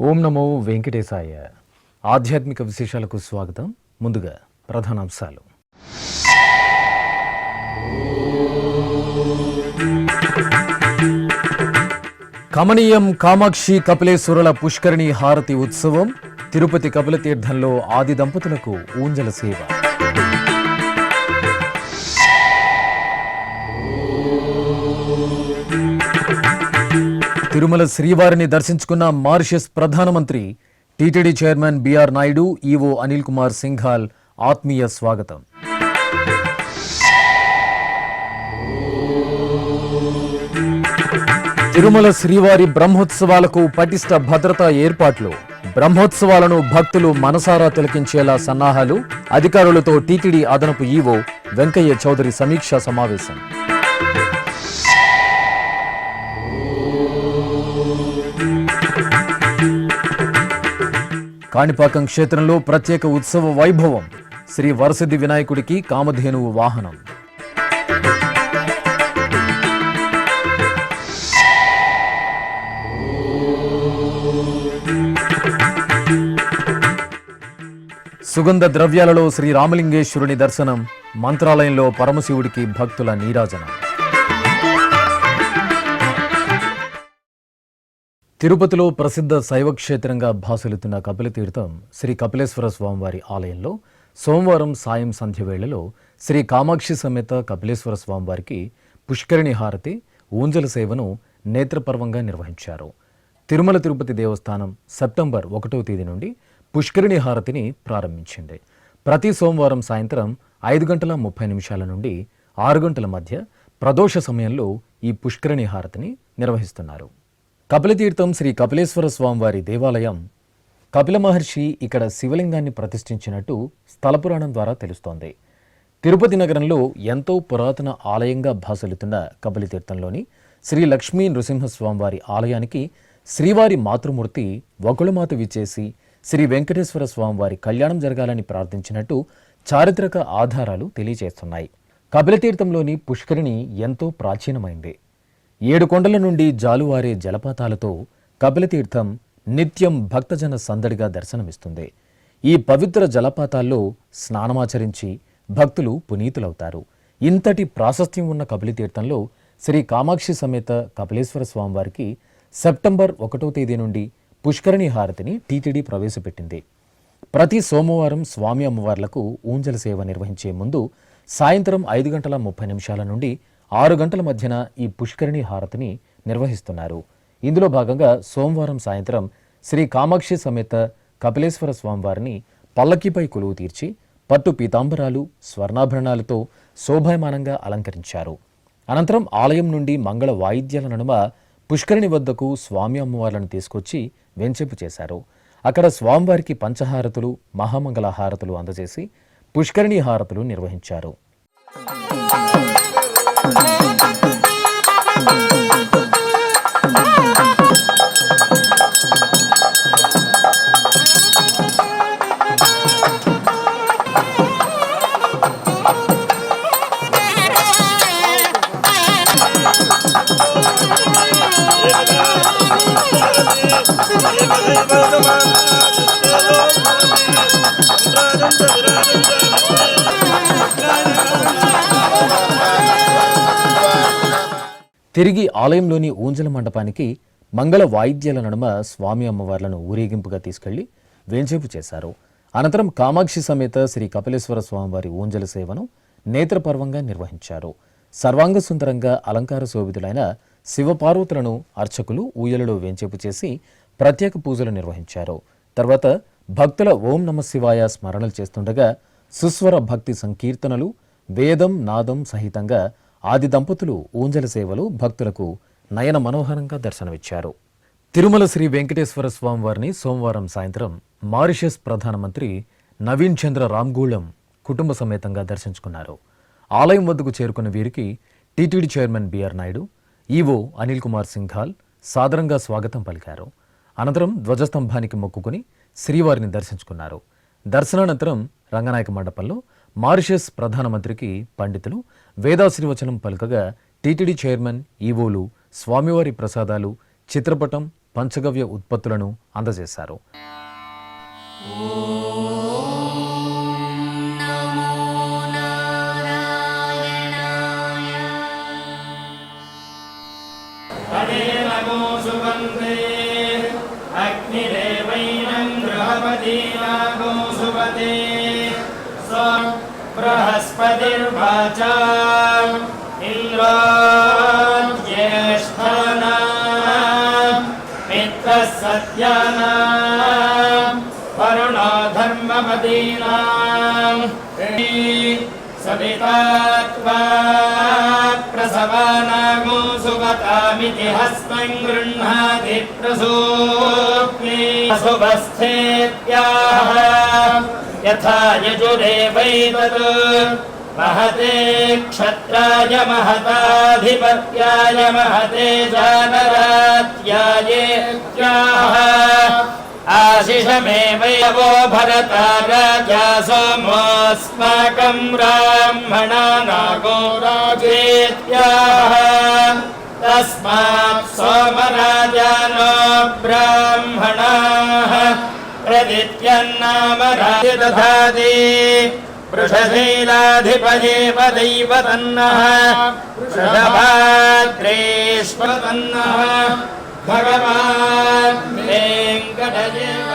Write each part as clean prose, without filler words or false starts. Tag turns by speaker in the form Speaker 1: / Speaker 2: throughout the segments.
Speaker 1: ఓం నమో వెంకటేశాయ. ఆధ్యాత్మిక విశేషాలకు స్వాగతం. ముందుగా ప్రధానాంశాలు. కమనీయం కామాక్షి కపిలేశ్వరుల పుష్కరిణి హారతి ఉత్సవం. తిరుపతి కపిలతీర్థంలో ఆది దంపతులకు ఊంజల సేవ. తిరుమల శ్రీవారిని దర్శించుకున్న మారిషస్ ప్రధానమంత్రి. టీటీడీ చైర్మన్ బిఆర్ నాయుడు, ఈవో అనిల్ కుమార్ సింఘాల్ ఆత్మీయ స్వాగతం. తిరుమల శ్రీవారి బ్రహ్మోత్సవాలకు పటిష్ట భద్రతా ఏర్పాట్లు. బ్రహ్మోత్సవాలను భక్తులు మనసారా తిలకించేలా సన్నాహాలు. అధికారులతో టీటీడీ అదనపు ఈవో వెంకయ్య చౌదరి సమీక్షా సమావేశం. కాణిపాకం క్షేత్రంలో ప్రత్యేక ఉత్సవ వైభవం. శ్రీ వరసిద్ధి వినాయకుడికి కామధేనువు వాహనం. సుగంధ ద్రవ్యాలలో శ్రీ రామలింగేశ్వరుని దర్శనం. మంత్రాలయంలో పరమశివుడికి భక్తుల నీరాజనం. తిరుపతిలో ప్రసిద్ధ శైవక్షేత్రంగా భాసలుతున్న కపిలతీర్థం శ్రీ కపిలేశ్వర స్వామివారి ఆలయంలో సోమవారం సాయం సంధ్య వేళలో శ్రీ కామాక్షి సమేత కపిలేశ్వర స్వామివారికి పుష్కరిణి హారతి, ఊంజల సేవను నేత్రపర్వంగా నిర్వహించారు. తిరుమల తిరుపతి దేవస్థానం సెప్టెంబర్ 1వ తేదీ నుండి పుష్కరిణి హారతిని ప్రారంభించింది. ప్రతి సోమవారం సాయంత్రం 5:30 నుండి 6 మధ్య ప్రదోష సమయంలో ఈ పుష్కరిణి హారతిని నిర్వహిస్తున్నారు. కపిలతీర్థం శ్రీ కపిలేశ్వర స్వామివారి దేవాలయం. కపిల మహర్షి ఇక్కడ శివలింగాన్ని ప్రతిష్ఠించినట్టు స్థలపురాణం ద్వారా తెలుస్తోంది. తిరుపతి నగరంలో ఎంతో పురాతన ఆలయంగా భాసలుతున్న కపిలతీర్థంలోని శ్రీ లక్ష్మీ నృసింహస్వామివారి ఆలయానికి శ్రీవారి మాతృమూర్తి వకుళమాత విచ్చేసి శ్రీ వెంకటేశ్వర స్వామివారి కళ్యాణం జరగాలని ప్రార్థించినట్టు చారిత్రక ఆధారాలు తెలియజేస్తున్నాయి. కపిలతీర్థంలోని పుష్కరిణి ఎంతో ప్రాచీనమైంది. 7 కొండల నుండి జాలువారే జలపాతాలతో కపిలతీర్థం నిత్యం భక్తజన సందడిగా దర్శనమిస్తుంది. ఈ పవిత్ర జలపాతాల్లో స్నానమాచరించి భక్తులు పునీతులవుతారు. ఇంతటి ప్రాశస్త్యం ఉన్న కపిలతీర్థంలో శ్రీ కామాక్షి సమేత కపిలేశ్వర స్వామివారికి సెప్టెంబర్ 1వ తేదీ నుండి పుష్కరిణి హారతిని టీటీడీ ప్రవేశపెట్టింది. ప్రతి సోమవారం స్వామి అమ్మవార్లకు ఊంజల సేవ నిర్వహించే ముందు సాయంత్రం 5:30 నుండి 6 మధ్యన ఈ పుష్కరిణి హారతిని నిర్వహిస్తున్నారు. ఇందులో భాగంగా సోమవారం సాయంత్రం శ్రీ కామాక్షి సమేత కపిలేశ్వర స్వామివారిని పల్లకీపై కొలువు తీర్చి పట్టు పీతాంబరాలు, స్వర్ణాభరణాలతో శోభాయమానంగా అలంకరించారు. అనంతరం ఆలయం నుండి మంగళ వాయిద్యాల నడుమ పుష్కరిణి వద్దకు స్వామి అమ్మవార్లను తీసుకొచ్చి వెంచేపు చేశారు. అక్కడ స్వామివారికి పంచహారతులు, మహామంగళ హారతులు అందజేసి పుష్కరిణి హారతులు నిర్వహించారు. తిరిగి ఆలయంలోని ఊంజల మండపానికి మంగళ వాయిద్యాల నడుమ స్వామి అమ్మవార్లను ఊరేగింపుగా తీసుకెళ్లి వేంచేపు చేశారు. అనంతరం కామాక్షి సమేత శ్రీ కపిలేశ్వర స్వామివారి ఊంజల సేవను నేత్రపర్వంగా నిర్వహించారు. సర్వాంగ సుందరంగా అలంకార శోభితులైన శివపార్వతులను అర్చకులు ఊయలలో వేంచేపు చేసి ప్రత్యేక పూజలు నిర్వహించారు. తర్వాత భక్తుల ఓం నమ శివాయ స్మరణలు చేస్తుండగా సుస్వర భక్తి సంకీర్తనలు, వేదం నాదం సహితంగా ఆది దంపతులు ఊంజల సేవలు భక్తులకు నయన మనోహరంగా దర్శనమిచ్చారు. తిరుమల శ్రీ వెంకటేశ్వర స్వామి వారిని సోమవారం సాయంత్రం మారిషస్ ప్రధానమంత్రి నవీన్ చంద్ర రామ్గూళం కుటుంబ సమేతంగా దర్శించుకున్నారు. ఆలయం వద్దకు చేరుకున్న వీరికి టీటీడీ చైర్మన్ బిఆర్ నాయుడు, ఈవో అనిల్ కుమార్ సింఘాల్ సాదరంగా స్వాగతం పలికారు. అనంతరం ధ్వజస్తంభానికి మొక్కుకుని శ్రీవారిని దర్శించుకున్నారు. దర్శనానంతరం రంగనాయక మండపంలో మారిషస్ ప్రధానమంత్రికి పండితులు వేదాశీర్వచనం పలుకగా టీటీడీ చైర్మన్, ఈవోలు స్వామివారి ప్రసాదాలు, చిత్రపటం, పంచగవ్య ఉత్పత్తులను అందజేశారు.
Speaker 2: బృహస్పతిర్వాచా ఇంద్రో జ్యేష్ఠానాం మిత్రః సత్యానాం వరుణో ధర్మపదీనాం సవితా త్వా ప్రసవానాగో సుగతామితి హస్తం గృహ్ణాతి ప్రసూక్తి శుభస్థేత్యాః యథా యజురేవైతత్ మహతే క్షత్రాయ మహతాధిపత్యాయ మహతే జానరాత్యాయేత్యాః ఆశిషమేవైవో భరతా రాజా సోమోऽస్మాకం బ్రాహ్మణానాగో రాజేత్యాః తస్మాత్ సోమరాజానో బ్రాహ్మణాః ప్రదిత్యన్నామ రాజదధాతి వృషశైలాధిపదేవ దైవతన్నః వృషభాద్రేష్వతన్నః భగవాన్ వెంకటదేవ.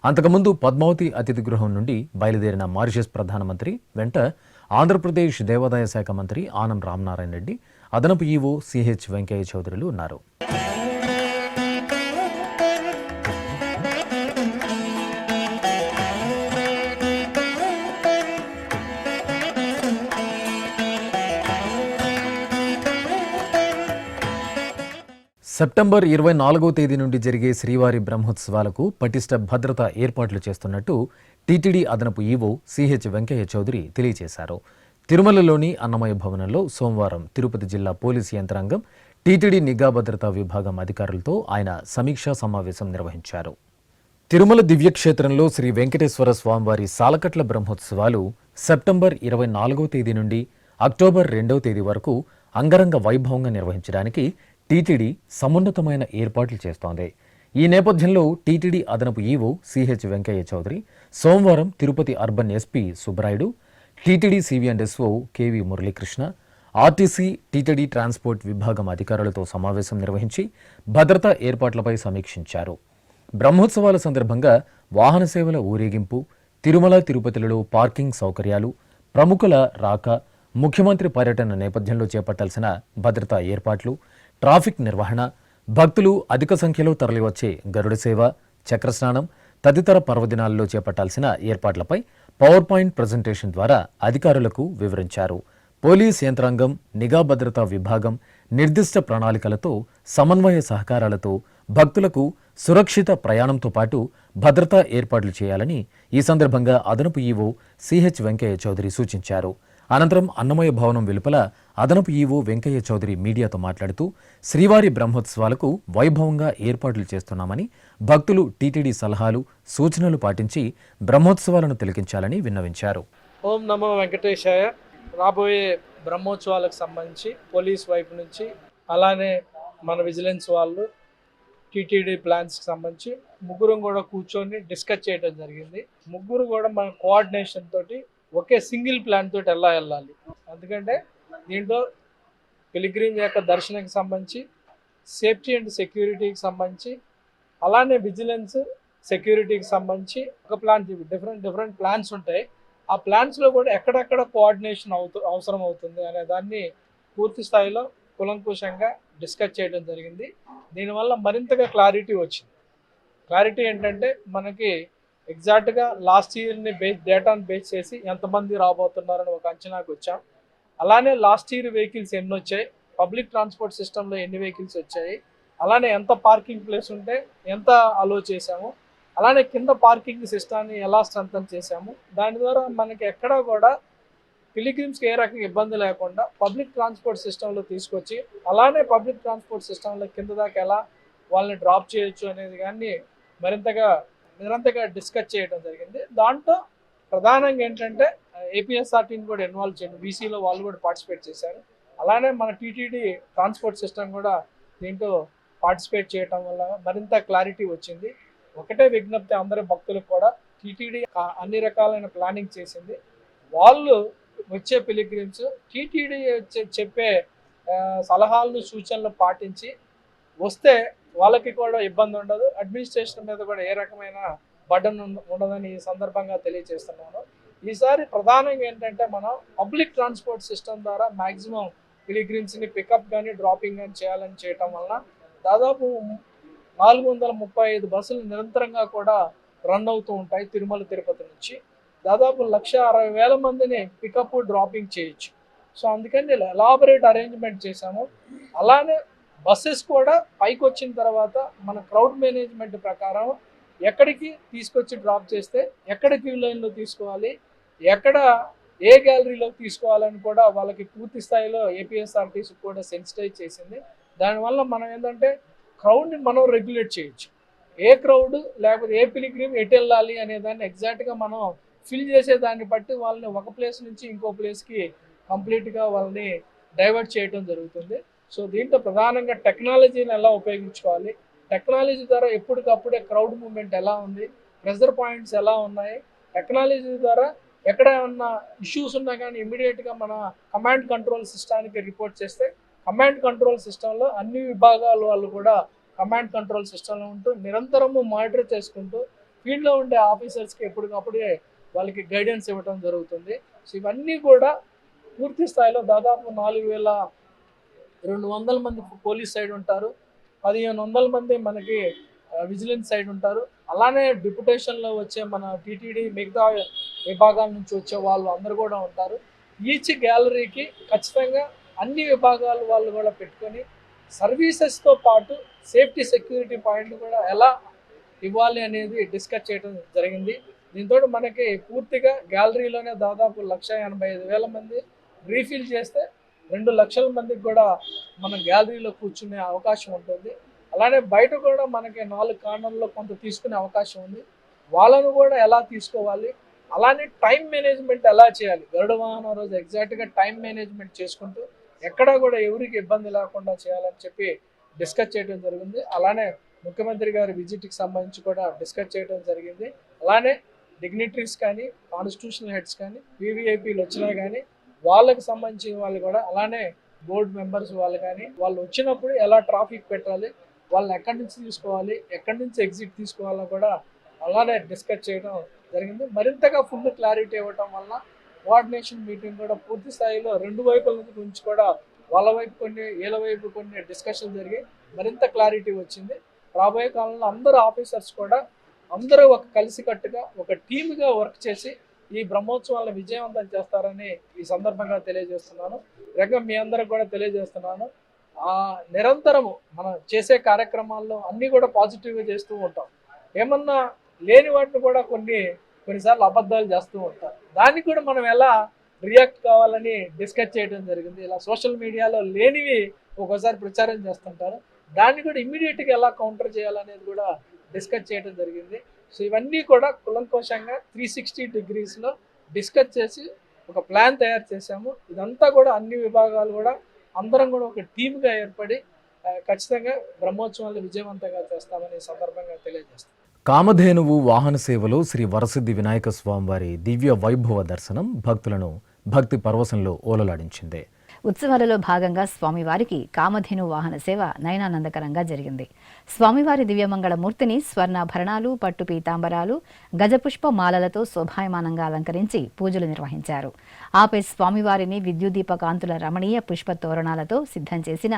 Speaker 1: అంతకుముందు పద్మావతి అతిథి గృహం నుండి బయలుదేరిన మారిషస్ ప్రధానమంత్రి వెంట ఆంధ్రప్రదేశ్ దేవాదాయ శాఖ మంత్రి ఆనం రామనారాయణ రెడ్డి, అదనపు ఈవో సిహెచ్ వెంకయ్య చౌదరులు ఉన్నారు. సెప్టెంబర్ 24వ తేదీ నుండి జరిగే శ్రీవారి బ్రహ్మోత్సవాలకు పటిష్ట భద్రతా ఏర్పాట్లు చేస్తున్నట్టు టీటీడీ అదనపు ఈవో సిహెచ్ వెంకయ్య చౌదరి తెలియజేశారు. తిరుమలలోని అన్నమయ్య భవనంలో సోమవారం తిరుపతి జిల్లా పోలీసు యంత్రాంగం, టీటీడీ నిఘా భద్రతా విభాగం అధికారులతో ఆయన సమీక్షా సమావేశం నిర్వహించారు. తిరుమల దివ్యక్షేత్రంలో శ్రీ వెంకటేశ్వర స్వామివారి సాలకట్ల బ్రహ్మోత్సవాలు సెప్టెంబర్ 24వ తేదీ నుండి అక్టోబర్ 2వ తేదీ వరకు అంగరంగ వైభవంగా నిర్వహించడానికి టీటీడీ సమున్నతమైన ఏర్పాట్లు చేస్తోంది. ఈ నేపథ్యంలో టీటీడీ అదనపు ఈవో సిహెచ్ వెంకయ్య చౌదరి సోమవారం Tirupati urban SP Subbarayudu, TTD CV and SO KV Muralikrishna, RTC, TTD transport విభాగం అధికారులతో సమావేశం నిర్వహించి భద్రతా ఏర్పాట్లపై సమీక్షించారు. బ్రహ్మోత్సవాల సందర్భంగా వాహన సేవల ఊరేగింపు, తిరుమల తిరుపతిలలో పార్కింగ్ సౌకర్యాలు, ప్రముఖుల రాక, ముఖ్యమంత్రి పర్యటన నేపథ్యంలో చేపట్టాల్సిన భద్రతా ఏర్పాట్లు, ట్రాఫిక్ నిర్వహణ, భక్తులు అధిక సంఖ్యలో తరలివచ్చే గరుడ సేవ, చక్రస్నానం తదితర పర్వదినాల్లో చేపట్టాల్సిన ఏర్పాట్లపై పవర్ పాయింట్ ప్రజెంటేషన్ ద్వారా అధికారులకు వివరించారు. పోలీస్ యంత్రాంగం, నిఘా భద్రతా విభాగం నిర్దిష్ట ప్రణాళికలతో సమన్వయ సహకారాలతో భక్తులకు సురక్షిత ప్రయాణంతో పాటు భద్రతా ఏర్పాట్లు చేయాలని ఈ సందర్భంగా అదనపు ఈవో సిహెచ్ వెంకయ్య చౌదరి సూచించారు. అనంతరం అన్నమయ్య భవనం వెలుపల అదనపు ఈవో వెంకయ్య చౌదరి మీడియాతో మాట్లాడుతూ శ్రీవారి బ్రహ్మోత్సవాలకు వైభవంగా ఏర్పాట్లు చేస్తున్నామని, భక్తులు టీటీడీ సలహాలు, సూచనలు పాటించి బ్రహ్మోత్సవాలను తిలకించాలని విన్నవించారు.
Speaker 3: ఓం నమో వెంకటేశాయ. రాబోయే బ్రహ్మోత్సవాలకు సంబంధించి పోలీస్ వైపు నుంచి, అలానే మన విజిలెన్స్ వాళ్ళు, టీటీడీ ప్లాన్స్కి సంబంధించి ముగ్గురం కూడా కూర్చొని డిస్కస్ చేయడం జరిగింది. ముగ్గురు కూడా మన కోఆర్డినేషన్ తోటి ఒకే సింగిల్ ప్లాన్ తోటి ఎలా వెళ్ళాలి. ఎందుకంటే దీంట్లో పిలిగ్రిమ్ యొక్క దర్శనానికి సంబంధించి, సేఫ్టీ అండ్ సెక్యూరిటీకి సంబంధించి, అలానే విజిలెన్స్ సెక్యూరిటీకి సంబంధించి ఒక ప్లాన్, డిఫరెంట్ ప్లాన్స్ ఉంటాయి. ఆ ప్లాన్స్లో కూడా ఎక్కడెక్కడ కోఆర్డినేషన్ అవసరం అవుతుంది అనే దాన్ని పూర్తి స్థాయిలో కులంకుశంగా డిస్కస్ చేయడం జరిగింది. దీనివల్ల మరింతగా క్లారిటీ వచ్చింది. క్లారిటీ ఏంటంటే మనకి ఎగ్జాక్ట్గా లాస్ట్ ఇయర్ని డేటాను బేస్ చేసి ఎంతమంది రాబోతున్నారని ఒక అంచనాకు వచ్చాం. అలానే లాస్ట్ ఇయర్ వెహికల్స్ ఎన్ని వచ్చాయి, పబ్లిక్ ట్రాన్స్పోర్ట్ సిస్టంలో ఎన్ని వెహికల్స్ వచ్చాయి, అలానే ఎంత పార్కింగ్ ప్లేస్ ఉంటే ఎంత అలో చేశాము, అలానే కింద పార్కింగ్ సిస్టాన్ని ఎలా స్ట్రెంథన్ చేశాము. దాని ద్వారా మనకి ఎక్కడా కూడా పిలిగ్రిమ్స్కి ఏ రకంగా ఇబ్బంది లేకుండా పబ్లిక్ ట్రాన్స్పోర్ట్ సిస్టంలో తీసుకొచ్చి, అలానే పబ్లిక్ ట్రాన్స్పోర్ట్ సిస్టంలో కింద దాకా ఎలా వాళ్ళని డ్రాప్ చేయొచ్చు అనేది కానీ నిరంతరంగా డిస్కస్ చేయడం జరిగింది. దాంట్లో ప్రధానంగా ఏంటంటే ఏపీఎస్ఆర్టీని కూడా ఇన్వాల్వ్ చేయండి, వీసీలో వాళ్ళు కూడా పార్టిసిపేట్ చేశారు. అలానే మన టీటీడీ ట్రాన్స్పోర్ట్ సిస్టమ్ కూడా దీంట్లో పార్టిసిపేట్ చేయడం వల్ల మరింత క్లారిటీ వచ్చింది. ఒకటే విజ్ఞప్తి అందరి భక్తులకు కూడా, టీటీడీ అన్ని రకాలైన ప్లానింగ్ చేసింది. వాళ్ళు వచ్చే పిలిగ్రిమ్స్ టీటీడీ చెప్పే సలహాలను, సూచనలు పాటించి వస్తే వాళ్ళకి కూడా ఇబ్బంది ఉండదు, అడ్మినిస్ట్రేషన్ మీద కూడా ఏ రకమైన బర్డన్ ఉండదని ఈ సందర్భంగా తెలియజేస్తున్నాను. ఈసారి ప్రధానంగా ఏంటంటే మనం పబ్లిక్ ట్రాన్స్పోర్ట్ సిస్టమ్ ద్వారా మ్యాక్సిమం పిలిగ్రిమ్స్ని పికప్ కానీ డ్రాపింగ్ కానీ చేయాలని చేయటం వలన దాదాపు 435 బస్సులు నిరంతరంగా కూడా రన్ అవుతూ ఉంటాయి. తిరుమల తిరుపతి నుంచి దాదాపు 1,60,000 మందిని పికప్ డ్రాపింగ్ చేయొచ్చు. సో అందుకని ఎలాబరేట్ అరేంజ్మెంట్ చేశాము. అలానే బస్సెస్ కూడా పైకి వచ్చిన తర్వాత మన క్రౌడ్ మేనేజ్మెంట్ ప్రకారం ఎక్కడికి తీసుకొచ్చి డ్రాప్ చేస్తే ఎక్కడ క్యూ లైన్లో తీసుకోవాలి, ఎక్కడ ఏ గ్యాలరీలో తీసుకోవాలని కూడా వాళ్ళకి పూర్తి స్థాయిలో ఏపీఎస్ఆర్టీసీ కూడా సెన్సిటైజ్ చేసింది. దానివల్ల మనం ఏంటంటే క్రౌడ్ని మనం రెగ్యులేట్ చేయొచ్చు. ఏ క్రౌడ్ లేకపోతే ఏ పిలిగ్రిమ్ ఎటు వెళ్ళాలి అనే దాన్ని ఎగ్జాక్ట్గా మనం ఫిల్ చేసే దాన్ని బట్టి వాళ్ళని ఒక ప్లేస్ నుంచి ఇంకో ప్లేస్కి కంప్లీట్గా వాళ్ళని డైవర్ట్ చేయడం జరుగుతుంది. సో దీంట్లో ప్రధానంగా టెక్నాలజీని ఎలా ఉపయోగించుకోవాలి, టెక్నాలజీ ద్వారా ఎప్పటికప్పుడే క్రౌడ్ మూవ్మెంట్ ఎలా ఉంది, ప్రెజర్ పాయింట్స్ ఎలా ఉన్నాయి, టెక్నాలజీ ద్వారా ఎక్కడ ఏమన్నా ఇష్యూస్ ఉన్నా కానీ ఇమీడియట్గా మన కమాండ్ కంట్రోల్ సిస్టానికి రిపోర్ట్ చేస్తే కమాండ్ కంట్రోల్ సిస్టంలో అన్ని విభాగాల వాళ్ళు కూడా కమాండ్ కంట్రోల్ సిస్టంలో ఉంటూ నిరంతరము మానిటర్ చేసుకుంటూ ఫీల్డ్లో ఉండే ఆఫీసర్స్కి ఎప్పటికప్పుడే వాళ్ళకి గైడెన్స్ ఇవ్వడం జరుగుతుంది. సో ఇవన్నీ కూడా పూర్తి స్థాయిలో దాదాపు 4,200 మంది పోలీస్ సైడ్ ఉంటారు, 1,500 మంది మనకి విజిలెన్స్ సైడ్ ఉంటారు. అలానే డిప్యుటేషన్లో వచ్చే మన టీటీడీ మిగతా విభాగాల నుంచి వచ్చే వాళ్ళు అందరూ కూడా ఉంటారు. ఈచ్ గ్యాలరీకి ఖచ్చితంగా అన్ని విభాగాల వాళ్ళు కూడా పెట్టుకొని సర్వీసెస్తో పాటు సేఫ్టీ సెక్యూరిటీ పాయింట్ కూడా ఎలా ఇవ్వాలి అనేది డిస్కస్ చేయడం జరిగింది. దీంతో మనకి పూర్తిగా గ్యాలరీలోనే దాదాపు 1,85,000 మంది రీఫిల్ చేస్తే 2 లక్షల మందికి కూడా మన గ్యాలరీలో కూర్చునే అవకాశం ఉంటుంది. అలానే బయట కూడా మనకి 4 కార్నర్లో కొంత తీసుకునే అవకాశం ఉంది. వాళ్ళను కూడా ఎలా తీసుకోవాలి, అలానే టైం మేనేజ్మెంట్ ఎలా చేయాలి, గరుడ వాహనం రోజు ఎగ్జాక్ట్గా టైం మేనేజ్మెంట్ చేసుకుంటూ ఎక్కడా కూడా ఎవరికి ఇబ్బంది లేకుండా చేయాలని చెప్పి డిస్కస్ చేయడం జరిగింది. అలానే ముఖ్యమంత్రి గారి విజిట్కి సంబంధించి కూడా డిస్కస్ చేయడం జరిగింది. అలానే డిగ్నిటరీస్ కానీ, కాన్స్టిట్యూషనల్ హెడ్స్ కానీ, పీవీఐపీలు వచ్చినా కానీ వాళ్ళకి సంబంధించిన వాళ్ళు కూడా, అలానే బోర్డు మెంబర్స్ వాళ్ళు కానీ వాళ్ళు వచ్చినప్పుడు ఎలా ట్రాఫిక్ పెట్టాలి, వాళ్ళని ఎక్కడి నుంచి తీసుకోవాలి, ఎక్కడి నుంచి ఎగ్జిట్ తీసుకోవాలో కూడా అలానే డిస్కస్ చేయడం జరిగింది. మరింతగా ఫుల్ క్లారిటీ ఇవ్వటం వల్ల కోఆర్డినేషన్ మీటింగ్ కూడా పూర్తి స్థాయిలో రెండు వైపుల నుంచి కూడా వాళ్ళ వైపు కొన్ని వీళ్ళ వైపు కొన్ని డిస్కషన్ జరిగి మరింత క్లారిటీ వచ్చింది. రాబోయే కాలంలో అందరూ ఆఫీసర్స్ కూడా అందరూ ఒక కలిసికట్టుగా ఒక టీమ్గా వర్క్ చేసి ఈ బ్రహ్మోత్సవాలను విజయవంతం చేస్తారని ఈ సందర్భంగా తెలియజేస్తున్నాను. రకంగా మీ అందరికి కూడా తెలియజేస్తున్నాను. నిరంతరము మనం చేసే కార్యక్రమాల్లో అన్నీ కూడా పాజిటివ్గా చేస్తూ ఉంటాం. ఏమన్నా లేని వాటిని కూడా కొన్నిసార్లు అబద్ధాలు చేస్తూ ఉంటాం. దానికి కూడా మనం ఎలా రియాక్ట్ కావాలని డిస్కస్ చేయడం జరిగింది. ఇలా సోషల్ మీడియాలో లేనివి ఒక్కోసారి ప్రచారం చేస్తుంటారు. దాన్ని కూడా ఇమ్మీడియట్గా ఎలా కౌంటర్ చేయాలనేది కూడా డిస్కస్ చేయడం జరిగింది. సో ఇవన్నీ కూడా కులంకోశంగా 360 డిగ్రీస్లో డిస్కస్ చేసి ఒక ప్లాన్ తయారు చేశాము. ఇదంతా కూడా అన్ని విభాగాలు కూడా అందరం కూడా ఒక టీమ్గా ఏర్పడి ఖచ్చితంగా బ్రహ్మోత్సవాలు విజయవంతంగా చేస్తామని ఈ సందర్భంగా తెలియజేస్తాం.
Speaker 1: కామధేనువు వాహన సేవలో శ్రీ వరసిద్ధి వినాయక స్వామివారి దివ్య వైభవ దర్శనం భక్తులను భక్తి పరవశంలో ఓలలాడించింది.
Speaker 4: ఉత్సవాలలో భాగంగా స్వామివారికి కామధేను వాహన సేవ నయనానందకరంగా జరిగింది. స్వామివారి దివ్యమంగళ మూర్తిని స్వర్ణాభరణాలు, పట్టు పీతాంబరాలు, గజపుష్ప మాలలతో శోభాయమానంగా అలంకరించి పూజలు నిర్వహించారు. ఆపై స్వామివారిని విద్యుద్దీప కాంతుల రమణీయ పుష్ప తోరణాలతో సిద్ధం చేసిన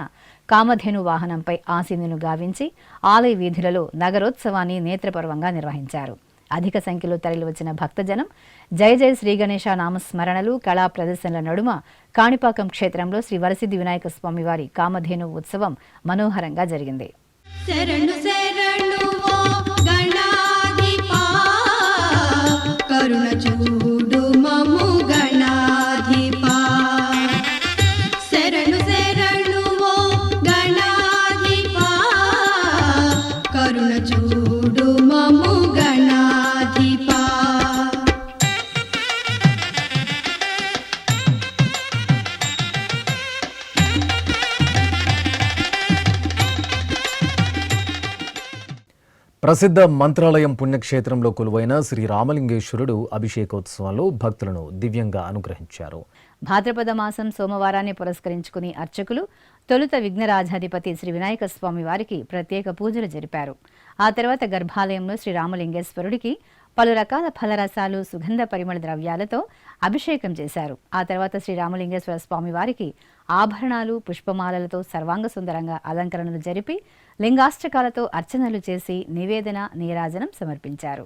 Speaker 4: కామధేను వాహనంపై ఆసీనును గావించి ఆలయ వీధులలో నగరోత్సవాన్ని నేత్రపర్వంగా నిర్వహించారు. అధిక సంఖ్యలో తరలివచ్చిన భక్తజనం జయ జయ శ్రీ గణేశ నామస్మరణలు, కళా ప్రదర్శనల నడుమ కాణిపాకం క్షేత్రంలో శ్రీ వరసిద్ధి వినాయక స్వామివారి కామధేను ఉత్సవం మనోహరంగా జరిగింది.
Speaker 5: శరణు శరణు ఓ గణాధిపా, కరుణ చూడు మము గణాధిపా. శరణు శరణు ఓ గణాధిపా, కరుణ చూడు మము గణాధిపా.
Speaker 1: ప్రసిద్ధ మంత్రాలయం పుణ్యక్షేత్రంలో కొలువైన శ్రీ రామలింగేశ్వరుడు అభిషేకోత్సవంలో భక్తులను దివ్యంగా అనుగ్రహించారు.
Speaker 4: భాద్రపద మాసం సోమవారాన్ని పురస్కరించుకుని అర్చకులు తొలుత విఘ్నరాజాధిపతి శ్రీ వినాయక స్వామి వారికి ప్రత్యేక పూజలు జరిపారు. ఆ తర్వాత గర్భాలయంలో శ్రీ రామలింగేశ్వరుడికి పలు రకాల ఫలరసాలు, సుగంధ పరిమళ ద్రవ్యాలతో అభిషేకం చేశారు. ఆ తర్వాత శ్రీ రామలింగేశ్వర స్వామి వారికి ఆభరణాలు, పుష్పమాలలతో సర్వాంగ సుందరంగా అలంకరణలు జరిపి లింగాష్టకాలతో అర్చనలు చేసి నివేదన, నీరాజనం సమర్పించారు.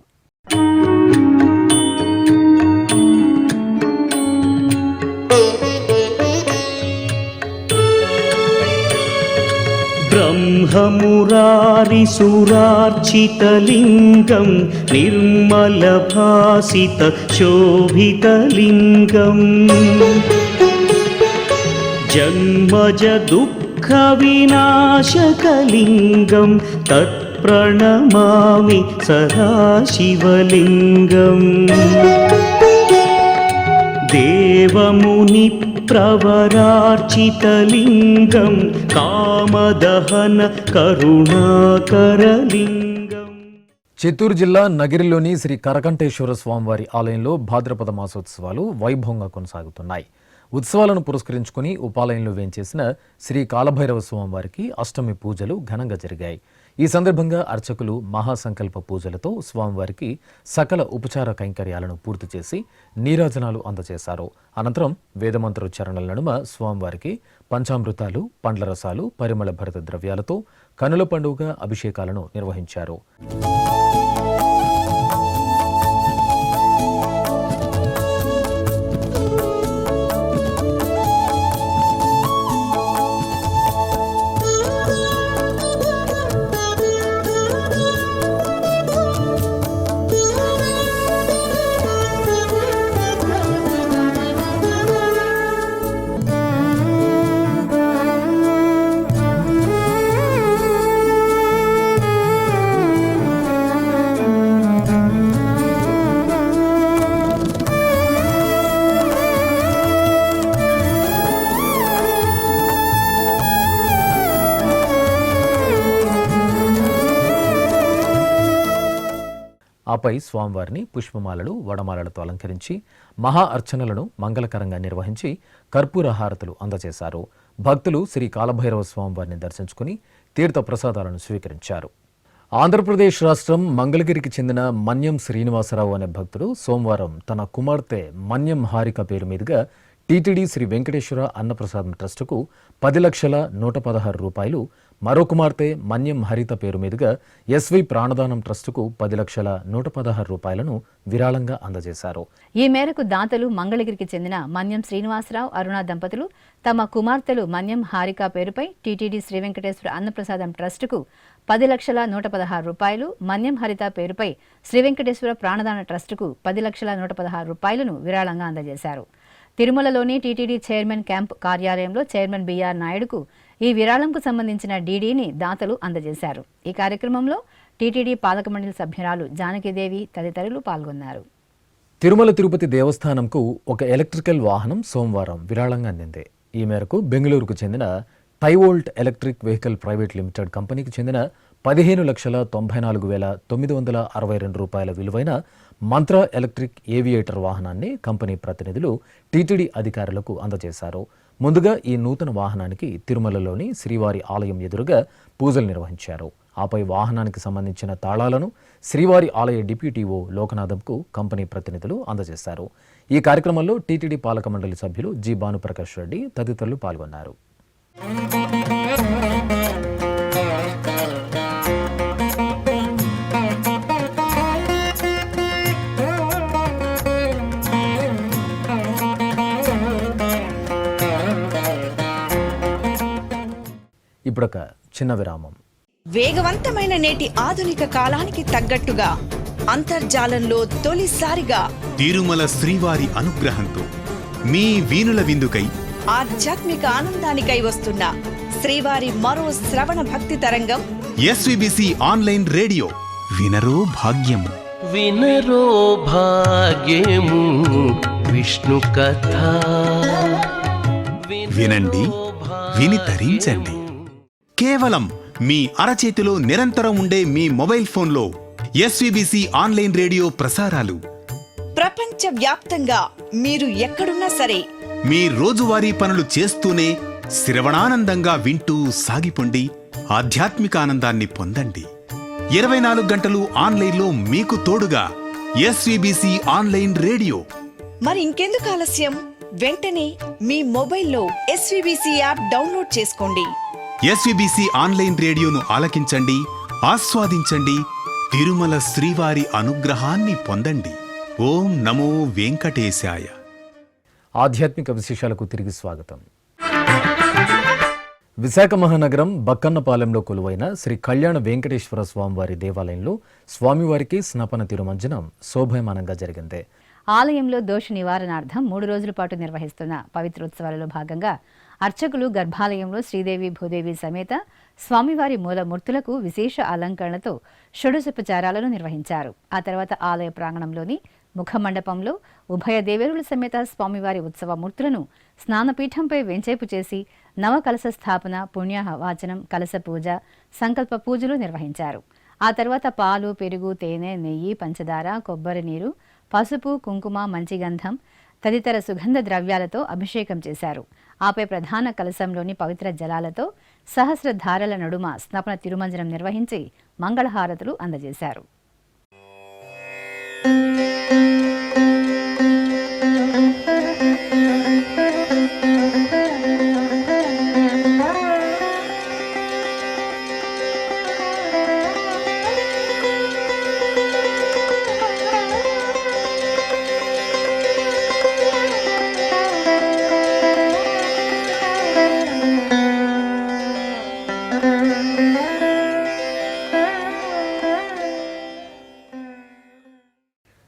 Speaker 6: ब्रह्ममुरारिसुरार्चितलिङ्गं निर्मलभासितशोभितलिङ्गम् जन्मजदुःखविनाशकलिङ्गं तत्प्रणमामि सदाशिवलिङ्गम् देवमुनिप्रवरार्चितलिङ्गं कामदहन करुणाकरलिङ्गम्.
Speaker 1: చిత్తూరు జిల్లా నగిరిలోని శ్రీ కరకంఠేశ్వర స్వామివారి ఆలయంలో భాద్రపద మాసోత్సవాలు వైభవంగా కొనసాగుతున్నాయి. ఉత్సవాలను పురస్కరించుకుని ఉపాలయంలో వేంచేసిన శ్రీ కాలభైరవ స్వామివారికి అష్టమి పూజలు ఘనంగా జరిగాయి. ఈ సందర్భంగా అర్చకులు మహాసంకల్ప పూజలతో స్వామివారికి సకల ఉపచార కైంకర్యాలను పూర్తి చేసి నీరాజనాలు అందజేశారు. అనంతరం వేదమంత్రోచ్చారణల నడుమ స్వామివారికి పంచామృతాలు, పండ్ల రసాలు, పరిమళ భరిత ద్రవ్యాలతో కనుల పండుగ అభిషేకాలను నిర్వహించారు. ఆపై స్వామివారిని పుష్పమాలలు, వడమాలలతో అలంకరించి మహా అర్చనలను మంగళకరంగా నిర్వహించి కర్పూర హారతులు అందజేశారు. భక్తులు శ్రీ కాలభైరవ స్వామివారిని దర్శించుకుని తీర్థ ప్రసాదాలను స్వీకరించారు. ఆంధ్రప్రదేశ్ రాష్ట్రం మంగళగిరికి చెందిన మన్యం శ్రీనివాసరావు అనే భక్తుడు సోమవారం తన కుమార్తె మన్యం హారిక పేరు మీదుగా టీటీడీ శ్రీ వెంకటేశ్వర అన్నప్రసాదం ట్రస్టుకు 10,116 రూపాయలు, మరో కుమార్తె మన్యం హరిత పేరు మీదుగా ఎస్వి ప్రాణదానం ట్రస్టుకు 10,116 రూపాయలను విరాళంగా అందజేశారు.
Speaker 4: ఈ మేరకు దాతలు మంగళగిరికి చెందిన మన్యం శ్రీనివాసరావు, అరుణ దంపతులు తమ కుమార్తెలు మన్యం హారిక పేరుపై టీటీడీ శ్రీ వెంకటేశ్వర అన్నప్రసాదం ట్రస్టుకు 10,116 రూపాయలు, మన్యం హరిత పేరుపై శ్రీ వెంకటేశ్వర ప్రాణదాన ట్రస్టుకు 10,116 రూపాయలను విరాళంగా అందజేశారు. తిరుమలలోని టీటీడీ చైర్మన్ క్యాంప్ కార్యాలయంలో చైర్మన్ బిఆర్ నాయుడుకు ఈ విరాళంకు సంబంధించిన డీడీని దాతలు అందజేశారు. ఈ కార్యక్రమంలో టీటీడీ పాలక మండలి సభ్యురాలు జానకిదేవి తదితరులు పాల్గొన్నారు.
Speaker 1: తిరుమల తిరుపతి దేవస్థానంకు ఒక ఎలక్ట్రికల్ వాహనం సోమవారం విరాళంగా అందింది. ఈ మేరకు బెంగళూరుకు చెందిన టైవోల్ట్ ఎలక్ట్రిక్ వెహికల్ ప్రైవేట్ లిమిటెడ్ కంపెనీకి చెందిన 15,94,962 రూపాయల విలువైన మంత్ర ఎలక్ట్రిక్ ఏవియేటర్ వాహనాన్ని కంపెనీ ప్రతినిధులు టీటీడీ అధికారులకు అందజేశారు. ముందుగా ఈ నూతన వాహనానికి తిరుమలలోని శ్రీవారి ఆలయం ఎదురుగా పూజలు నిర్వహించారు. ఆపై వాహనానికి సంబంధించిన తాళాలను శ్రీవారి ఆలయ డిప్యూటీఓ లోకనాథంకు కంపెనీ ప్రతినిధులు అందజేశారు. ఈ కార్యక్రమంలో టీటీడీ పాలక మండలి సభ్యులు జి భానుప్రకాష్ రెడ్డి తదితరులు పాల్గొన్నారు. ఇప్పుడొక చిన్న విరామం.
Speaker 7: వేగవంతమైన నేటి ఆధునిక కాలానికి తగ్గట్టుగా అంతర్జాలంలో తొలిసారిగా
Speaker 8: తిరుమల శ్రీవారి అనుగ్రహంతో మీ వీణుల విందుకై
Speaker 7: ఆధ్యాత్మిక ఆనందానికై వస్తున్న శ్రీవారి మరో శ్రవణ భక్తి తరంగం
Speaker 8: ఎస్విబిసి ఆన్లైన్ రేడియో వినరో భాగ్యము.
Speaker 9: వినరో భాగ్యము విష్ణు కథ
Speaker 8: వినండి, విని తరించండి. కేవలం మీ అరచేతిలో నిరంతరం ఉండే మీ మొబైల్ ఫోన్లో ఎస్విబిసి ఆన్లైన్ రేడియో ప్రసారాలు
Speaker 7: ప్రపంచ వ్యాప్తంగా మీరు ఎక్కడున్నా సరే
Speaker 8: మీ రోజువారీ పనులు చేస్తూనే శ్రవణానందంగా వింటూ సాగిపోండి, ఆధ్యాత్మిక ఆనందాన్ని పొందండి. 24 గంటలు ఆన్లైన్లో మీకు తోడుగా ఎస్విబిసి ఆన్లైన్ రేడియో.
Speaker 7: మరి ఇంకెందుకు ఆలస్యం? వెంటనే మీ మొబైల్లో ఎస్విబిసి యాప్ డౌన్లోడ్ చేసుకోండి.
Speaker 8: ఎస్విబిసి ఆన్లైన్ రేడియోను ఆలకించండి, ఆస్వాదించండి, తిరుమల శ్రీవారి అనుగ్రహాన్ని పొందండి. ఓం నమో వెంకటేశాయ.
Speaker 1: ఆధ్యాత్మిక విశేషాలకు తిరిగి స్వాగతం. విశాఖ మహానగరం బక్కన్నపాలెంలో కొలువైన శ్రీ కళ్యాణ వెంకటేశ్వర స్వామివారి దేవాలయంలో స్వామివారికి స్నపన తిరుమంజనం శోభాయమానంగా జరిగింది.
Speaker 4: ఆలయంలో దోష నివారణార్థం 3 రోజుల పాటు నిర్వహిస్తున్న పవిత్రోత్సవాలలో భాగంగా అర్చకులు గర్భాలయంలో శ్రీదేవి భూదేవి సమేత స్వామివారి మూలమూర్తులకు విశేష అలంకరణతో షోడశోపచారాలను నిర్వహించారు. ఆ తర్వాత ఆలయ ప్రాంగణంలోని ముఖమండపంలో ఉభయ దేవేరుల సమేత స్వామివారి ఉత్సవ మూర్తులను స్నానపీఠంపై వెంచేపు చేసి నవకలశ స్థాపన, పుణ్యాహ వాచనం, కలశ పూజ, సంకల్ప పూజలు నిర్వహించారు. ఆ తర్వాత పాలు, పెరుగు, తేనె, నెయ్యి, పంచదార, కొబ్బరి నీరు, పసుపు, కుంకుమ, మంచిగంధం తదితర సుగంధ ద్రవ్యాలతో అభిషేకం చేశారు. ఆపై ప్రధాన కలశంలోని పవిత్ర జలాలతో సహస్రధారల నడుమ స్నపన తిరుమంజనం నిర్వహించి మంగళహారతులు అందజేశారు.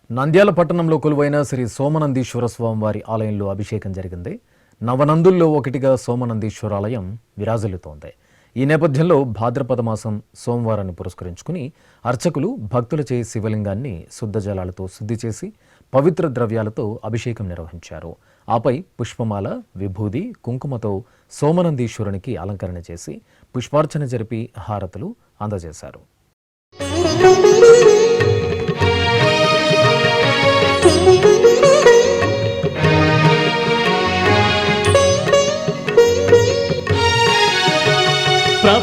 Speaker 1: నంద్యాల పట్టణంలో కొలువైన శ్రీ సోమనందీశ్వర స్వామివారి ఆలయంలో అభిషేకం జరిగింది. నవనందుల్లో ఒకటిగా సోమనందీశ్వర ఆలయం విరాజిల్లుతోంది. ఈ నేపథ్యంలో భాద్రపద మాసం సోమవారాన్ని పురస్కరించుకుని అర్చకులు భక్తులచే శివలింగాన్ని శుద్ధ జలాలతో శుద్ధి చేసి పవిత్ర ద్రవ్యాలతో అభిషేకం నిర్వహించారు. ఆపై పుష్పమాల, విభూది, కుంకుమతో సోమనందీశ్వరునికి అలంకరణ చేసి పుష్పార్చన జరిపి హారతులు అందజేశారు.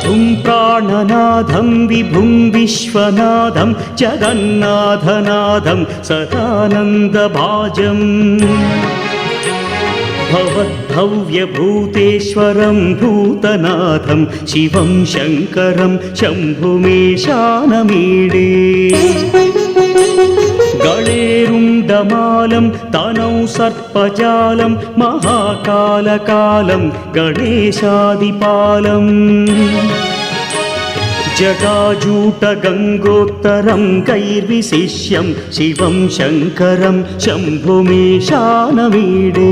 Speaker 6: प्रभुं प्राणनाथं विभुं विश्वनाथं जगन्नाथनाथं सदानन्दभाजम् भवद्भव्यभूतेश्वरं भूतनाथं शिवं शङ्करं शम्भुमेशानमीडे गणेरुण्डमालं तनौ सर्पजालं महाकालकालं गणेशादिपालम् जटाजूटगङ्गोत्तरं कैर्विशिष्यं शिवं शङ्करं शम्भुमेशानमीडे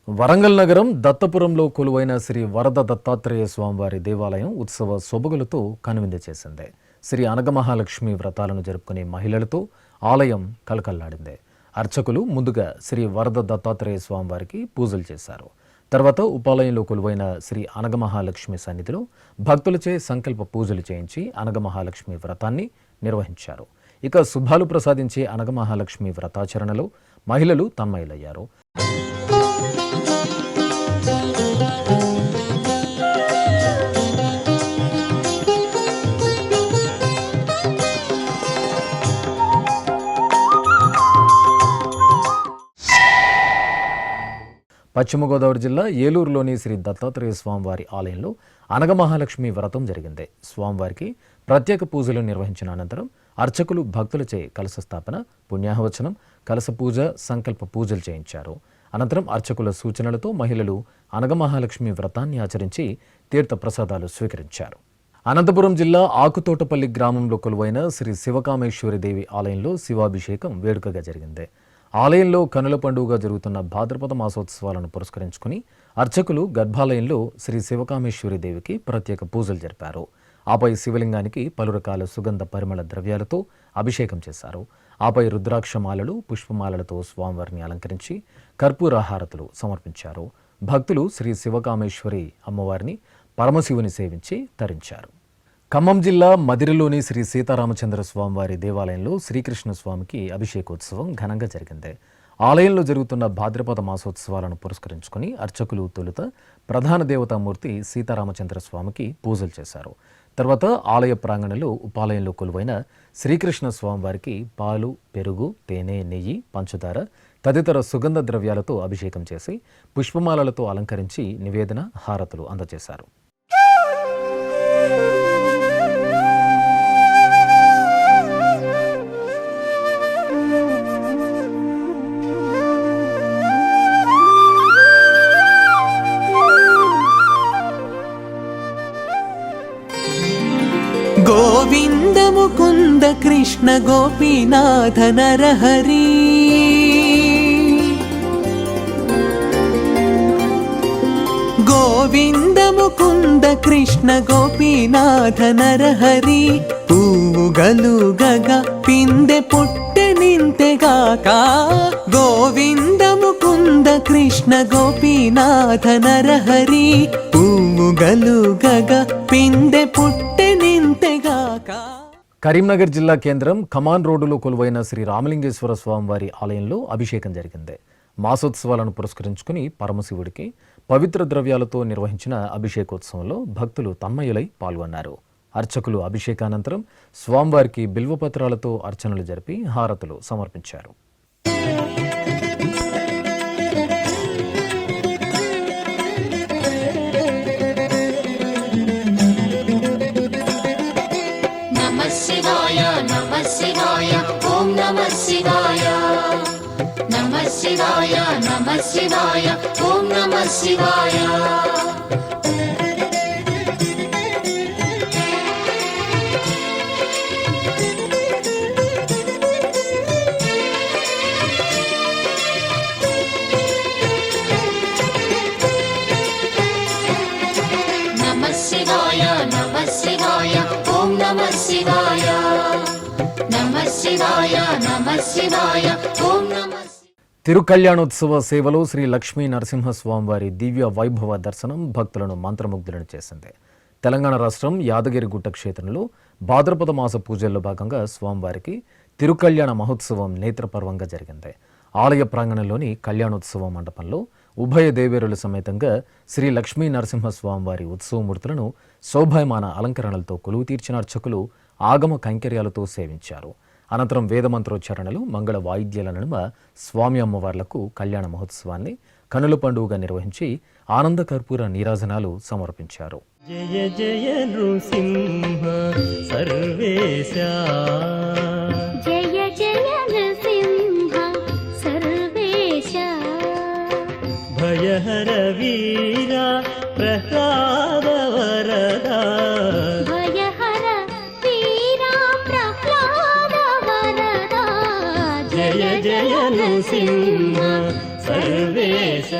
Speaker 1: వరంగల్ నగరం దత్తపురంలో కొలువైన శ్రీ వరద దత్తాత్రేయ స్వామివారి దేవాలయం ఉత్సవ శోభగులతో కనువిందు చేసింది. శ్రీ అనగమహాలక్ష్మి వ్రతాలను జరుపుకునే మహిళలతో ఆలయం కలకల్లాడింది. అర్చకులు ముందుగా శ్రీ వరద దత్తాత్రేయ స్వామివారికి పూజలు చేశారు. తర్వాత ఉపాలయంలో కొలువైన శ్రీ అనగమహాలక్ష్మి సన్నిధిలో భక్తులచే సంకల్ప పూజలు చేయించి అనగమహాలక్ష్మి వ్రతాన్ని నిర్వహించారు. ఇక శుభాలు ప్రసాదించే అనగమహాలక్ష్మి వ్రతాచరణలో మహిళలు తన్మయులయ్యారు. పశ్చిమ గోదావరి జిల్లా ఏలూరులోని శ్రీ దత్తాత్రేయ స్వామివారి ఆలయంలో అనగమహాలక్ష్మి వ్రతం జరిగింది. స్వామివారికి ప్రత్యేక పూజలు నిర్వహించిన అనంతరం అర్చకులు భక్తులచే కలశ స్థాపన, పుణ్యాహవచనం, కలశ పూజ, సంకల్ప పూజలు చేయించారు. అనంతరం అర్చకుల సూచనలతో మహిళలు అనగమహాలక్ష్మి వ్రతాన్ని ఆచరించి తీర్థ ప్రసాదాలు స్వీకరించారు. అనంతపురం జిల్లా ఆకుతోటపల్లి గ్రామంలో కొలువైన శ్రీ శివకామేశ్వరి దేవి ఆలయంలో శివాభిషేకం వేడుకగా జరిగింది. ఆలయంలో కనుల పండుగగా జరుగుతున్న భాద్రపద మాసోత్సవాలను పురస్కరించుకుని అర్చకులు గర్భాలయంలో శ్రీ శివకామేశ్వరి దేవికి ప్రత్యేక పూజలు జరిపారు. ఆపై శివలింగానికి పలు రకాల సుగంధ పరిమళ ద్రవ్యాలతో అభిషేకం చేశారు. ఆపై రుద్రాక్షమాలలు, పుష్పమాలలతో స్వామివారిని అలంకరించి కర్పూరహారతులు సమర్పించారు. భక్తులు శ్రీ శివకామేశ్వరి అమ్మవారిని పరమశివుని సేవించి తరించారు. ఖమ్మం జిల్లా మదిరలోని శ్రీ సీతారామచంద్ర స్వామివారి దేవాలయంలో శ్రీకృష్ణ స్వామికి అభిషేకోత్సవం ఘనంగా జరిగింది. ఆలయంలో జరుగుతున్న భాద్రపద మాసోత్సవాలను పురస్కరించుకుని అర్చకులు తొలుత ప్రధాన దేవతామూర్తి సీతారామచంద్ర స్వామికి పూజలు చేశారు. తర్వాత ఆలయ ప్రాంగణంలో ఉపాలయంలో కొలువైన శ్రీకృష్ణ స్వామివారికి పాలు, పెరుగు, తేనె, నెయ్యి, పంచదార తదితర సుగంధ ద్రవ్యాలతో అభిషేకం చేసి పుష్పమాలలతో అలంకరించి నివేదన, హారతులు అందజేశారు.
Speaker 10: గోవింద ముకుంద కృష్ణ గోపీనాథ నరహరి గోవింద ముకుంద కృష్ణ గోపీనాథ నరహరి పూగలు గగ పిందె పుట్టె నింతెగాక గోవింద ముకుంద కృష్ణ గోపీనాథ నరహరి పూగలు గగ పిందె పుట్టె నింతెగాక.
Speaker 1: కరీంనగర్ జిల్లా కేంద్రం కమాన్ రోడ్డులో కొలువైన శ్రీ రామలింగేశ్వర స్వామివారి ఆలయంలో అభిషేకం జరిగింది. మాసోత్సవాలను పురస్కరించుకుని పరమశివుడికి పవిత్ర ద్రవ్యాలతో నిర్వహించిన అభిషేకోత్సవంలో భక్తులు తన్మయులై పాల్గొన్నారు. అర్చకులు అభిషేకానంతరం స్వామివారికి బిల్వపత్రాలతో అర్చనలు జరిపి హారతులు సమర్పించారు.
Speaker 5: శివాయ నమః శివాయ ఓం నమః శివాయ నమః శివాయ నమః శివాయ ఓం నమః శివాయ నమః శివాయ నమః శివాయ ఓం నమః శివాయ నమః శివాయ నమః శివాయ ఓం నమః.
Speaker 1: తిరుకళ్యాణోత్సవ సేవలో శ్రీ లక్ష్మీ నరసింహస్వామివారి దివ్య వైభవ దర్శనం భక్తులను మంత్రముగ్ధులను చేసింది. తెలంగాణ రాష్ట్రం యాదగిరిగుట్ట క్షేత్రంలో భాద్రపద మాస పూజల్లో భాగంగా స్వామివారికి తిరుకళ్యాణ మహోత్సవం నేత్రపర్వంగా జరిగింది. ఆలయ ప్రాంగణంలోని కళ్యాణోత్సవ మండపంలో ఉభయ దేవేరుల సమేతంగా శ్రీ లక్ష్మీ నరసింహస్వామివారి ఉత్సవమూర్తులను శోభాయమాన అలంకరణలతో కొలువు తీర్చిన అర్చకులు ఆగమ కైంకర్యాలతో సేవించారు. అనంతరం వేదమంత్రోచ్చారణలు, మంగళ వాయిద్యాల నడుమ స్వామి అమ్మవార్లకు కళ్యాణ మహోత్సవాన్ని కనుల పండుగగా నిర్వహించి ఆనంద కర్పూర నీరాజనాలు సమర్పించారు.
Speaker 6: జయ జయ నృసింహ సర్వేశ,
Speaker 5: జయ జయ నృసింహ సర్వేశ,
Speaker 6: భయహర వీర ప్రహ్లాద వరద,
Speaker 5: భయహర వీర ప్రహ్లాద వరద,
Speaker 6: జయ జయ నృసింహ సర్వేశ.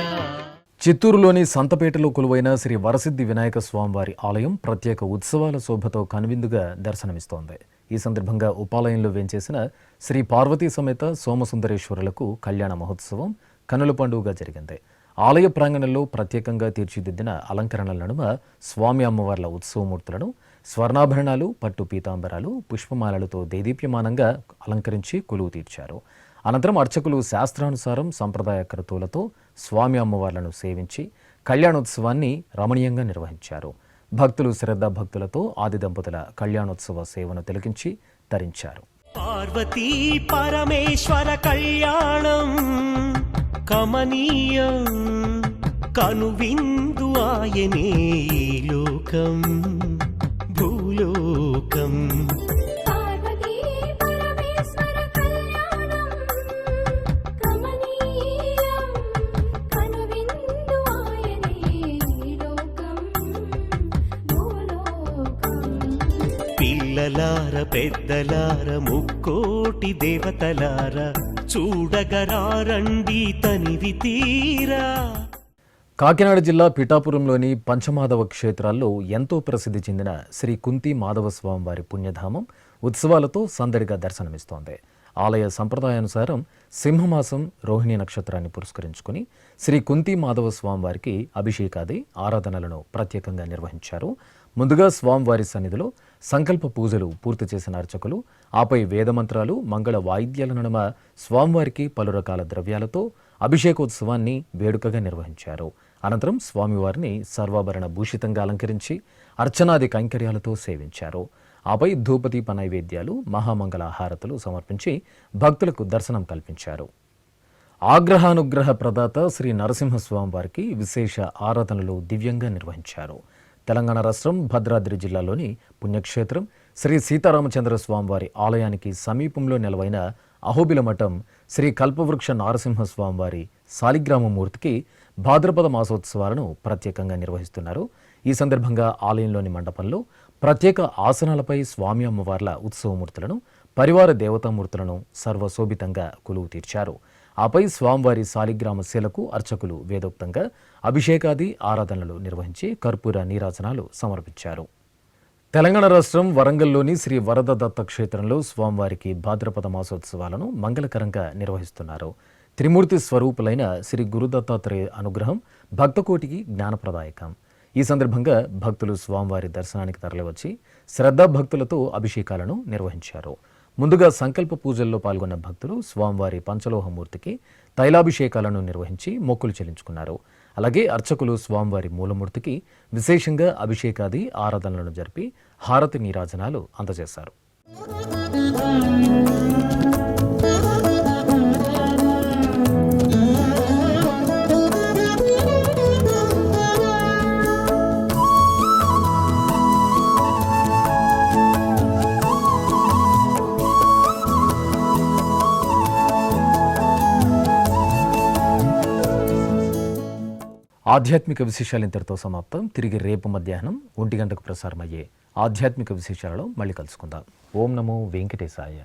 Speaker 1: చిత్తూరులోని సంతపేటలో కొలువైన శ్రీ వరసిద్ధి వినాయక స్వామివారి ఆలయం ప్రత్యేక ఉత్సవాల శోభతో కనువిందుగా దర్శనమిస్తోంది. ఈ సందర్భంగా ఉపాలయంలో వేంచేసిన శ్రీ పార్వతీ సమేత సోమసుందరేశ్వరులకు కళ్యాణ మహోత్సవం కనుల పండుగగా జరిగింది. ఆలయ ప్రాంగణంలో ప్రత్యేకంగా తీర్చిదిద్దిన అలంకరణల నడుమ స్వామి అమ్మవార్ల ఉత్సవమూర్తులను స్వర్ణాభరణాలు, పట్టు పీతాంబరాలు, పుష్పమాలలతో దేదీప్యమానంగా అలంకరించి కొలువు తీర్చారు. అనంతరం అర్చకులు శాస్త్రానుసారం సంప్రదాయ క్రతువులతో స్వామి అమ్మవార్లను సేవించి కళ్యాణోత్సవాన్ని రమణీయంగా నిర్వహించారు. భక్తులు శ్రద్ధాభక్తులతో ఆది దంపతుల కళ్యాణోత్సవ సేవను తిలకించి తరించారు.
Speaker 6: పార్వతీ పరమేశ్వర కళ్యాణం కమనీయం, కనువిందు ఆయనే లోకం భూలోకం.
Speaker 5: పార్వతీ పరమేశ్వర కళ్యాణం కమనీయం, కనువిందు ఆయనే లోకం భూలోకం.
Speaker 6: పిల్లలార పెద్దలార ముక్కోటి దేవతలార చూడగరారండి తనివి తీరా.
Speaker 1: కాకినాడ జిల్లా పిఠాపురంలోని పంచమాధవ క్షేత్రాల్లో ఎంతో ప్రసిద్ధి చెందిన శ్రీ కుంతి మాధవ స్వామివారి పుణ్యధామం ఉత్సవాలతో సందడిగా దర్శనమిస్తోంది. ఆలయ సంప్రదాయానుసారం సింహమాసం రోహిణి నక్షత్రాన్ని పురస్కరించుకుని శ్రీ కుంతి మాధవ స్వామివారికి అభిషేకాది ఆరాధనలను ప్రత్యేకంగా నిర్వహించారు. ముందుగా స్వామివారి సన్నిధిలో సంకల్ప పూజలు పూర్తి చేసిన అర్చకులు ఆపై వేదమంత్రాలు, మంగళ వాయిద్యాల నడుమ స్వామివారికి పలు రకాల ద్రవ్యాలతో అభిషేకోత్సవాన్ని వేడుకగా నిర్వహించారు. అనంతరం స్వామివారిని సర్వాభరణ భూషితంగా అలంకరించి అర్చనాది కైంకర్యాలతో సేవించారు. ఆపై ధూపదీప నైవేద్యాలు, మహామంగళ హారతులు సమర్పించి భక్తులకు దర్శనం కల్పించారు. ఆగ్రహానుగ్రహ ప్రదాత శ్రీ నరసింహస్వామి వారికి విశేష ఆరాధనలు దివ్యంగా నిర్వహించారు. తెలంగాణ రాష్ట్రం భద్రాద్రి జిల్లాలోని పుణ్యక్షేత్రం శ్రీ సీతారామచంద్ర స్వామివారి ఆలయానికి సమీపంలో నెలవైన అహోబిల మఠం శ్రీ కల్పవృక్ష నారసింహస్వామివారి శాలిగ్రామమూర్తికి భాద్రపద మాసోత్సవాలను ప్రత్యేకంగా నిర్వహిస్తున్నారు. ఈ సందర్భంగా ఆలయంలోని మండపంలో ప్రత్యేక ఆసనాలపై స్వామి అమ్మవార్ల ఉత్సవమూర్తులను, పరివార దేవతామూర్తులను సర్వశోభితంగా కొలువు తీర్చారు. ఆపై స్వామివారి శాలిగ్రామ శిలకు అర్చకులు వేదోక్తంగా అభిషేకాది ఆరాధనలు నిర్వహించి కర్పూర నీరాజనాలు సమర్పించారు. తెలంగాణ రాష్ట్రం వరంగల్లోని శ్రీ వరద దత్త క్షేత్రంలో స్వామివారికి భాద్రపద మాసోత్సవాలను మంగళకరంగా నిర్వహిస్తున్నారు. త్రిమూర్తి స్వరూపులైన శ్రీ గురుదత్తాత్రేయ అనుగ్రహం భక్తకోటికి జ్ఞానప్రదాయకం. ఈ సందర్భంగా భక్తులు స్వామివారి దర్శనానికి తరలివచ్చి శ్రద్ధాభక్తులతో అభిషేకాలను నిర్వహించారు. ముందుగా సంకల్ప పూజల్లో పాల్గొన్న భక్తులు స్వామివారి పంచలోహమూర్తికి తైలాభిషేకాలను నిర్వహించి మొక్కులు చెల్లించుకున్నారు. అలాగే అర్చకులు స్వామివారి మూలమూర్తికి విశేషంగా అభిషేకాది ఆరాధనలను జరిపి హారతి నీరాజనాలు అందజేశారు. ఆధ్యాత్మిక విశేషాలు ఇంతటితో సమాప్తం. తిరిగి రేపు మధ్యాహ్నం 1 గంటకు ప్రసారమయ్యే ఆధ్యాత్మిక విశేషాలలో మళ్ళీ కలుసుకుందాం. ఓం నమో వెంకటేశాయ.